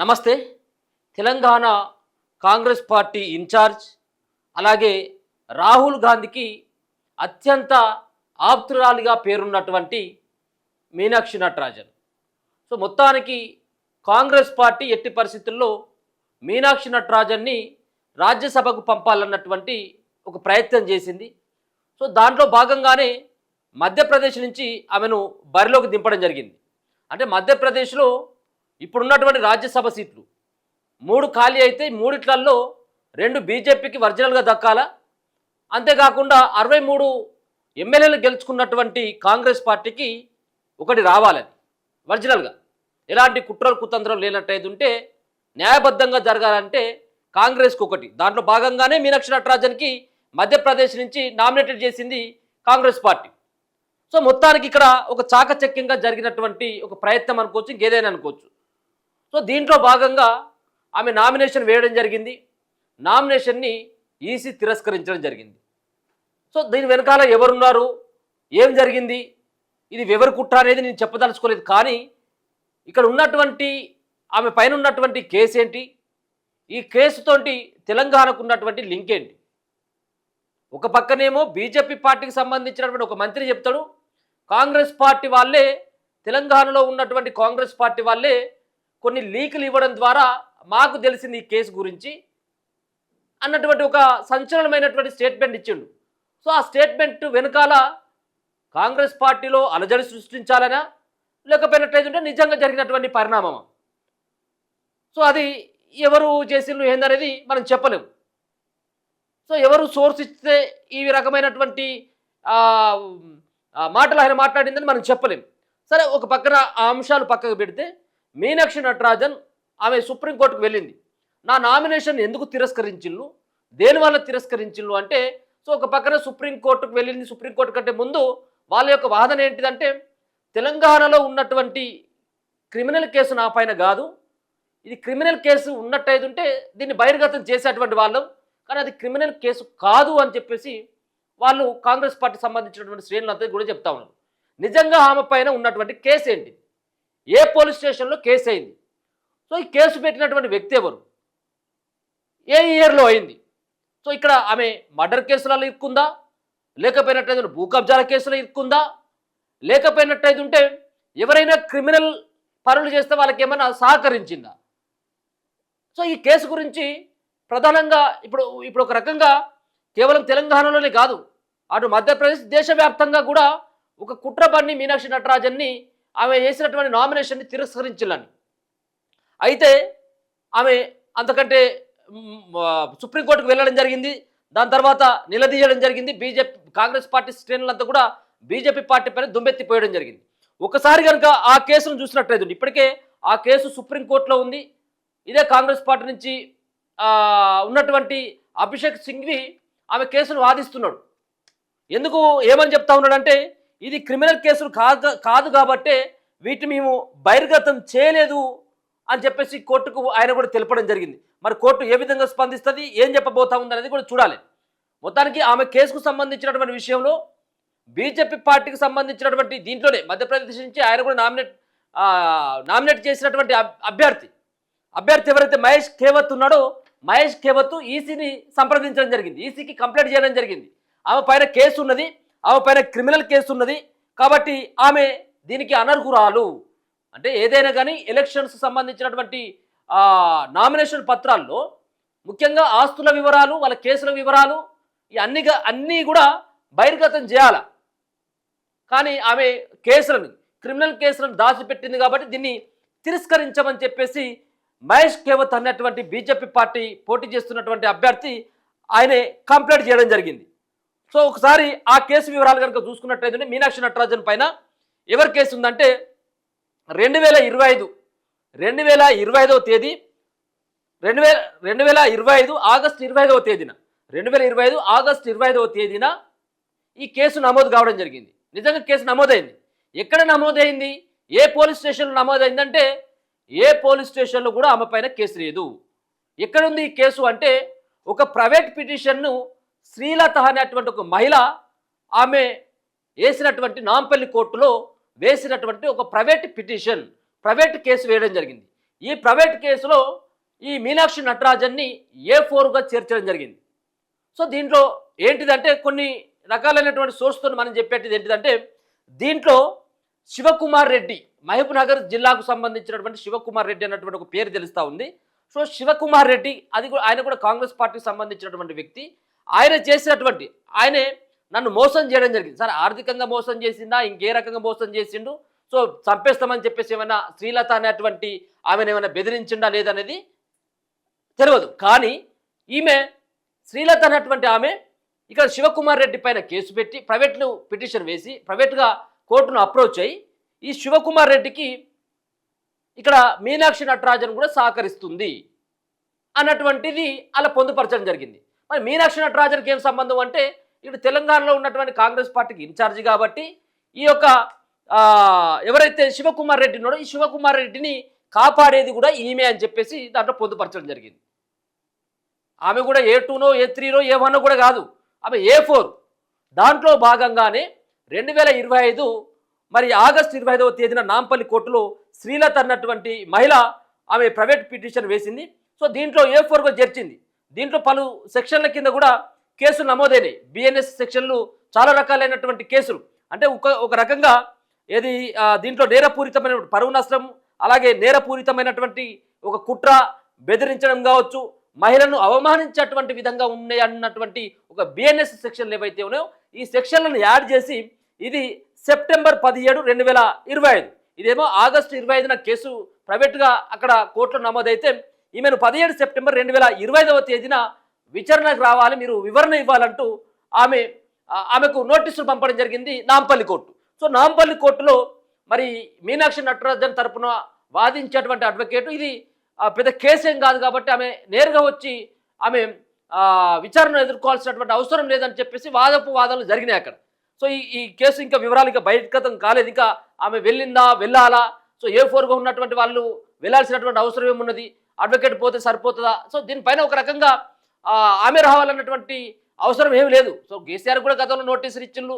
నమస్తే. Telangana Congress party incharge అలాగే రాహుల్ గాంధీకి అత్యంత ఆప్తురాలిగా పేరున్నటువంటి మీనాక్షి నటరాజన్. సో మొత్తానికి కాంగ్రెస్ పార్టీ ఎట్టి పరిస్థితుల్లో మీనాక్షి నటరాజన్ని రాజ్యసభకు పంపాలన్నటువంటి ఒక ప్రయత్నం చేసింది. సో దాంట్లో భాగంగానే మధ్యప్రదేశ్ నుంచి ఆమెను బరిలోకి దింపడం జరిగింది. అంటే మధ్యప్రదేశ్లో ఇప్పుడున్నటువంటి రాజ్యసభ సీట్లు 3 ఖాళీ అయితే 3 2 బీజేపీకి ఒరిజినల్గా దక్కాల. అంతేకాకుండా 63 ఎమ్మెల్యేలు గెలుచుకున్నటువంటి కాంగ్రెస్ పార్టీకి 1 రావాలని ఒరిజినల్గా ఎలాంటి కుట్రలు కుతంత్రం లేనట్టయితే ఉంటే న్యాయబద్ధంగా జరగాలంటే కాంగ్రెస్కి 1. దాంట్లో భాగంగానే మీనాక్షి నటరాజన్కి మధ్యప్రదేశ్ నుంచి నామినేటెడ్ చేసింది కాంగ్రెస్ పార్టీ. సో మొత్తానికి ఇక్కడ ఒక చాకచక్యంగా జరిగినటువంటి ఒక ప్రయత్నం అనుకోవచ్చు, ఇంకేదైనా అనుకోవచ్చు. సో దీంట్లో భాగంగా ఆమె నామినేషన్ వేయడం జరిగింది. నామినేషన్ని ఈసీ తిరస్కరించడం జరిగింది. సో దీని వెనకాల ఎవరున్నారు, ఏం జరిగింది, ఇది ఎవరు కుట్ర అనేది నేను చెప్పదలుచుకోలేదు. కానీ ఇక్కడ ఉన్నటువంటి ఆమె పైన ఉన్నటువంటి కేసు ఏంటి, ఈ కేసుతోటి తెలంగాణకు ఉన్నటువంటి లింక్ ఏంటి? ఒక పక్కనేమో బీజేపీ పార్టీకి సంబంధించినటువంటి ఒక మంత్రి చెప్తాడు, కాంగ్రెస్ పార్టీ వాళ్ళే తెలంగాణలో ఉన్నటువంటి కాంగ్రెస్ పార్టీ వాళ్ళే కొన్ని లీకులు ఇవ్వడం ద్వారా మాకు తెలిసింది ఈ కేసు గురించి అన్నటువంటి ఒక సంచలనమైనటువంటి స్టేట్మెంట్ ఇచ్చిండు. సో ఆ స్టేట్మెంట్ వెనకాల కాంగ్రెస్ పార్టీలో అలజడి సృష్టించాలనా లేకపోయినట్లయితే నిజంగా జరిగినటువంటి పరిణామమా? సో అది ఎవరు చేసిండ్రు ఏందనేది మనం చెప్పలేము. సో ఎవరు సోర్స్ ఇస్తే ఈ రకమైనటువంటి మాటలు ఆయన మాట్లాడిందని మనం చెప్పలేము. సరే, ఒక పక్కన ఆ అంశాలు పక్కకు పెడితే మీనాక్షి నటరాజన్ ఆమె సుప్రీంకోర్టుకు వెళ్ళింది. నా నామినేషన్ ఎందుకు తిరస్కరించిళ్ళు, దేనివల్ల తిరస్కరించిళ్ళు అంటే, సో ఒక పక్కన సుప్రీంకోర్టుకు వెళ్ళింది. సుప్రీంకోర్టు కంటే ముందు వాళ్ళ యొక్క వాదన ఏంటిదంటే, తెలంగాణలో ఉన్నటువంటి క్రిమినల్ కేసు నా పైన కాదు, ఇది క్రిమినల్ కేసు ఉన్నట్టయితుంటే దీన్ని బహిర్గతం చేసేటువంటి వాళ్ళం, కానీ అది క్రిమినల్ కేసు కాదు అని చెప్పేసి వాళ్ళు కాంగ్రెస్ పార్టీ సంబంధించినటువంటి శ్రేణులంతా కూడా చెప్తా ఉన్నారు. నిజంగా ఆమె పైన ఉన్నటువంటి కేసు ఏంటి, ఏ పోలీస్ స్టేషన్లో కేసు అయింది, సో ఈ కేసు పెట్టినటువంటి వ్యక్తి ఎవరు, ఏ ఇయర్లో అయింది, సో ఇక్కడ ఆమె మర్డర్ కేసులలో ఇరుక్కుందా, లేకపోయినట్టయితే భూ కబ్జాల కేసులో ఇరుక్కుందా, లేకపోయినట్టయితే ఉంటే ఎవరైనా క్రిమినల్ పనులు చేస్తే వాళ్ళకి ఏమైనా సహకరించిందా? సో ఈ కేసు గురించి ప్రధానంగా ఇప్పుడు ఒక రకంగా కేవలం తెలంగాణలోనే కాదు, అటు మధ్యప్రదేశ్ దేశవ్యాప్తంగా కూడా ఒక కుట్ర పన్ని మీనాక్షి నటరాజన్ని ఆమె చేసినటువంటి నామినేషన్ని తిరస్కరించాలని. అయితే ఆమె అంతకంటే సుప్రీంకోర్టుకు వెళ్ళడం జరిగింది. దాని తర్వాత నిలదీయడం జరిగింది. కాంగ్రెస్ పార్టీ శ్రేణులంతా కూడా బీజేపీ పార్టీ పైన దుమ్మెత్తిపోయడం జరిగింది. ఒకసారి కనుక ఆ కేసును చూసినట్లయితే ఇప్పటికే ఆ కేసు సుప్రీంకోర్టులో ఉంది. ఇదే కాంగ్రెస్ పార్టీ నుంచి ఉన్నటువంటి అభిషేక్ సింఘ్వి ఆమె కేసును వాదిస్తున్నాడు. ఎందుకు ఏమని చెప్తా ఉన్నాడంటే, ఇది క్రిమినల్ కేసులు కాదు కాబట్టే వీటిని మేము బహిర్గతం చేయలేదు అని చెప్పేసి కోర్టుకు ఆయన కూడా తెలపడం జరిగింది. మరి కోర్టు ఏ విధంగా స్పందిస్తుంది, ఏం చెప్పబోతా ఉంది అనేది కూడా చూడాలి. మొత్తానికి ఆమె కేసుకు సంబంధించినటువంటి విషయంలో బీజేపీ పార్టీకి సంబంధించినటువంటి దీంట్లోనే మధ్యప్రదేశ్ నుంచి ఆయన కూడా నామినేట్ చేసినటువంటి అభ్యర్థి ఎవరైతే మహేష్ ఖేవత్ ఉన్నాడో, మహేష్ ఖేవత్ ఈసీని సంప్రదించడం జరిగింది, ఈసీకి కంప్లైంట్ చేయడం జరిగింది. ఆమె పైన కేసు ఉన్నది, ఆమె పైన క్రిమినల్ కేసు ఉన్నది కాబట్టి ఆమె దీనికి అనర్హురాలు. అంటే ఏదైనా కానీ ఎలక్షన్స్ సంబంధించినటువంటి నామినేషన్ పత్రాల్లో ముఖ్యంగా ఆస్తుల వివరాలు, వాళ్ళ కేసుల వివరాలు అన్నీ కూడా బహిర్గతం చేయాలి. కానీ ఆమె క్రిమినల్ కేసులను దాచిపెట్టింది కాబట్టి దీన్ని తిరస్కరించమని చెప్పేసి మహేష్ ఖేవత్ అన్నటువంటి బీజేపీ పార్టీ పోటీ చేస్తున్నటువంటి అభ్యర్థి ఆయనే కంప్లైంట్ చేయడం జరిగింది. సో ఒకసారి ఆ కేసు వివరాలు కనుక చూసుకున్నట్లయితే మీనాక్షి నటరాజన్ పైన ఎవరి కేసు ఉందంటే 2025 తేదీ 2025 ఆగస్టు 25వ తేదీన 2025 ఆగస్టు 25వ తేదీన ఈ కేసు నమోదు కావడం జరిగింది. నిజంగా కేసు నమోదైంది. ఎక్కడ నమోదైంది, ఏ పోలీస్ స్టేషన్లో నమోదైందంటే ఏ పోలీస్ స్టేషన్లో కూడా ఆమె పైన కేసు లేదు. ఎక్కడుంది ఈ కేసు అంటే, ఒక ప్రైవేట్ పిటిషన్ను శ్రీలత అనేటువంటి ఒక మహిళ ఆమె వేసినటువంటి నాంపల్లి కోర్టులో వేసినటువంటి ఒక ప్రైవేట్ పిటిషన్, ప్రైవేట్ కేసు వేయడం జరిగింది. ఈ ప్రైవేట్ కేసులో ఈ మీనాక్షి నటరాజన్ని A4గా చేర్చడం జరిగింది. సో దీంట్లో ఏంటిదంటే కొన్ని రకాలైనటువంటి సోర్స్తో మనం చెప్పేటిది ఏంటిదంటే దీంట్లో శివకుమార్ రెడ్డి మహబూబ్ నగర్ జిల్లాకు సంబంధించినటువంటి శివకుమార్ రెడ్డి అన్నటువంటి ఒక పేరు తెలుస్తూ ఉంది. సో శివకుమార్ రెడ్డి ఆయన కూడా కాంగ్రెస్ పార్టీకి సంబంధించినటువంటి వ్యక్తి. ఆయన చేసినటువంటి ఆయనే నన్ను మోసం చేయడం జరిగింది. సరే ఆర్థికంగా మోసం చేసిందా ఇంకే రకంగా మోసం చేసిండు, సో చంపేస్తామని చెప్పేసి ఏమైనా శ్రీలత అనేటువంటి ఆమెను ఏమైనా బెదిరించిండా లేదనేది తెలియదు. కానీ ఈమె శ్రీలత అనేటువంటి ఆమె ఇక్కడ శివకుమార్ రెడ్డి పైన కేసు పెట్టి ప్రైవేట్లు పిటిషన్ వేసి ప్రైవేట్గా కోర్టును అప్రోచ్ అయ్యి ఈ శివకుమార్ రెడ్డికి ఇక్కడ మీనాక్షి నటరాజన్ కూడా సహకరిస్తుంది అన్నటువంటిది అలా పొందుపరచడం జరిగింది. మరి మీనాక్షి నటరాజన్కి ఏం సంబంధం అంటే ఇక్కడ తెలంగాణలో ఉన్నటువంటి కాంగ్రెస్ పార్టీకి ఇన్ఛార్జి కాబట్టి ఈ యొక్క ఎవరైతే శివకుమార్ రెడ్డి ఉన్నాడో ఈ శివకుమార్ రెడ్డిని కాపాడేది కూడా ఈమె అని చెప్పేసి దాంట్లో పొందుపరచడం జరిగింది. ఆమె కూడా A2నో A3నో A1 కూడా కాదు, ఆమె A4. దాంట్లో భాగంగానే 2025 మరి ఆగస్టు 25వ తేదీన నాంపల్లి కోర్టులో శ్రీలత అన్నటువంటి మహిళ ఆమె ప్రైవేట్ పిటిషన్ వేసింది. సో దీంట్లో A4గా చేర్చింది. దీంట్లో పలు సెక్షన్ల కింద కూడా కేసులు నమోదైనాయి. BNS సెక్షన్లు చాలా రకాలైనటువంటి కేసులు అంటే ఒక రకంగా ఏది దీంట్లో నేరపూరితమైన పరువు నష్టం, అలాగే నేరపూరితమైనటువంటి ఒక కుట్ర, బెదిరించడం కావచ్చు, మహిళను అవమానించేటువంటి విధంగా ఉన్నాయి అన్నటువంటి ఒక BNS సెక్షన్లు ఏవైతే ఉన్నాయో ఈ సెక్షన్లను యాడ్ చేసి ఇది సెప్టెంబర్ 17, 2025, ఇదేమో ఆగస్టు 25న కేసు ప్రైవేట్గా అక్కడ కోర్టులో నమోదైతే ఈమెను 17 సెప్టెంబర్ 2025వ తేదీన విచారణకు రావాలి, మీరు వివరణ ఇవ్వాలంటూ ఆమెకు నోటీసులు పంపడం జరిగింది నాంపల్లి కోర్టు. సో నాంపల్లి కోర్టులో మరి మీనాక్షి నటరాజన్ తరపున వాదించేటువంటి అడ్వకేటు ఇది పెద్ద కేసు ఏం కాదు కాబట్టి ఆమె నేరుగా వచ్చి ఆమె విచారణ ఎదుర్కోవాల్సినటువంటి అవసరం లేదని చెప్పేసి వాదాలు జరిగినాయి అక్కడ. సో ఈ కేసు ఇంకా వివరాలు ఇంకా బహిర్గతం కాలేదు, ఇంకా ఆమె వెళ్ళాలా, సో A4గా ఉన్నటువంటి వాళ్ళు వెళ్ళాల్సినటువంటి అవసరం ఏమున్నది, అడ్వకేట్ పోతే సరిపోతుందా, సో దీనిపైన ఒక రకంగా ఆమె రావాలన్నటువంటి అవసరం ఏమి లేదు. సో కేసీఆర్ కూడా గతంలో నోటీసులు ఇచ్చిండ్రు,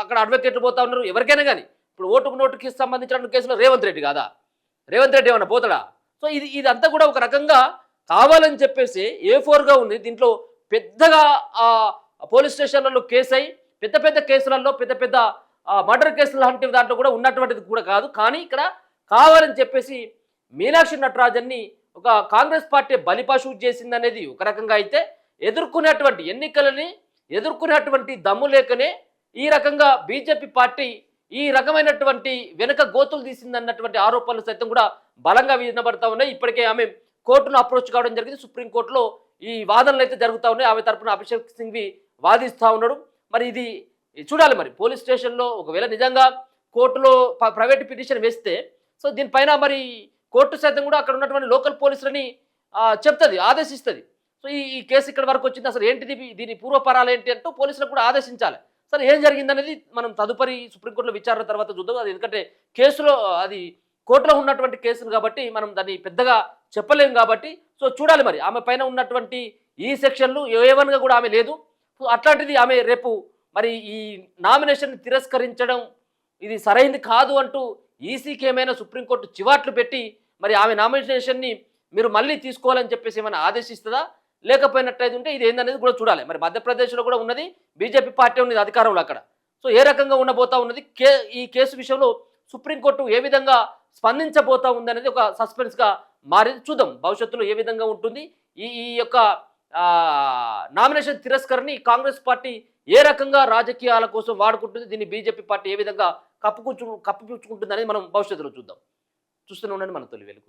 అక్కడ అడ్వకేట్లు పోతా ఉన్నారు. ఎవరికైనా కానీ ఇప్పుడు ఓటుకు సంబంధించిన కేసులో రేవంత్ రెడ్డి కాదా, రేవంత్ రెడ్డి ఏమన్నా పోతాడా? సో ఇదంతా కూడా ఒక రకంగా కావాలని చెప్పేసి A4గా ఉంది. దీంట్లో పెద్దగా పోలీస్ స్టేషన్లలో కేసు అయి పెద్ద కేసులలో పెద్ద మర్డర్ కేసులు లాంటి దాంట్లో కూడా ఉన్నటువంటిది కూడా కాదు. కానీ ఇక్కడ కావాలని చెప్పేసి మీనాక్షి నటరాజన్ని ఒక కాంగ్రెస్ పార్టీ బలిపశువు చేసిందనేది ఒక రకంగా అయితే, ఎదుర్కొనేటువంటి ఎన్నికలని ఎదుర్కొనేటువంటి దమ్ము లేకనే ఈ రకంగా బీజేపీ పార్టీ ఈ రకమైనటువంటి వెనుక గోతులు తీసిందన్నటువంటి ఆరోపణలు సైతం కూడా బలంగా వినబడతా ఉన్నాయి. ఇప్పటికే ఆమె కోర్టును అప్రోచ్ కావడం జరిగింది. సుప్రీంకోర్టులో ఈ వాదనలు అయితే జరుగుతూ ఉన్నాయి. ఆమె తరపున అభిషేక్ సింఘ్వి వాదిస్తూ ఉన్నాడు. మరి ఇది చూడాలి, మరి పోలీస్ స్టేషన్లో ఒకవేళ నిజంగా కోర్టులో ప్రైవేట్ పిటిషన్ వేస్తే సో దీనిపైన మరి కోర్టు సైతం కూడా అక్కడ ఉన్నటువంటి లోకల్ పోలీసులని చెప్తుంది, ఆదేశిస్తుంది. సో ఈ కేసు ఇక్కడ వరకు వచ్చింది, అసలు ఏంటిది, దీని పూర్వపరాలు ఏంటి అంటూ పోలీసులకు కూడా ఆదేశించాలి. సరే ఏం జరిగిందనేది మనం తదుపరి సుప్రీంకోర్టులో విచారణ తర్వాత చూద్దాం. అది ఎందుకంటే కేసులో అది కోర్టులో ఉన్నటువంటి కేసులు కాబట్టి మనం దాన్ని పెద్దగా చెప్పలేం కాబట్టి సో చూడాలి. మరి ఆమె పైన ఉన్నటువంటి ఈ సెక్షన్లు A1గా కూడా ఆమె లేదు. అట్లాంటిది ఆమె రేపు మరి ఈ నామినేషన్ తిరస్కరించడం ఇది సరైంది కాదు అంటూ ఈసీకి ఏమైనా సుప్రీంకోర్టు చివాట్లు పెట్టి మరి ఆమె నామినేషన్ని మీరు మళ్ళీ తీసుకోవాలని చెప్పేసి ఏమైనా ఆదేశిస్తుందా, లేకపోయినట్టయితే ఉంటే ఇది ఏందనేది కూడా చూడాలి. మరి మధ్యప్రదేశ్లో కూడా ఉన్నది బీజేపీ పార్టీ ఉన్నది అధికారంలో అక్కడ. సో ఏ రకంగా ఉండబోతా ఉన్నది, ఈ కేసు విషయంలో సుప్రీంకోర్టు ఏ విధంగా స్పందించబోతా ఉంది అనేది ఒక సస్పెన్స్గా మారింది. చూద్దాం భవిష్యత్తులో ఏ విధంగా ఉంటుంది. ఈ యొక్క నామినేషన్ తిరస్కరణని కాంగ్రెస్ పార్టీ ఏ రకంగా రాజకీయాల కోసం వాడుకుంటుంది, దీన్ని బీజేపీ పార్టీ ఏ విధంగా కప్పిపుచ్చుకుంటుంది అనేది మనం భవిష్యత్తులో చూద్దాం. చూస్తూనే ఉండండి మన తొలి వెలుగు.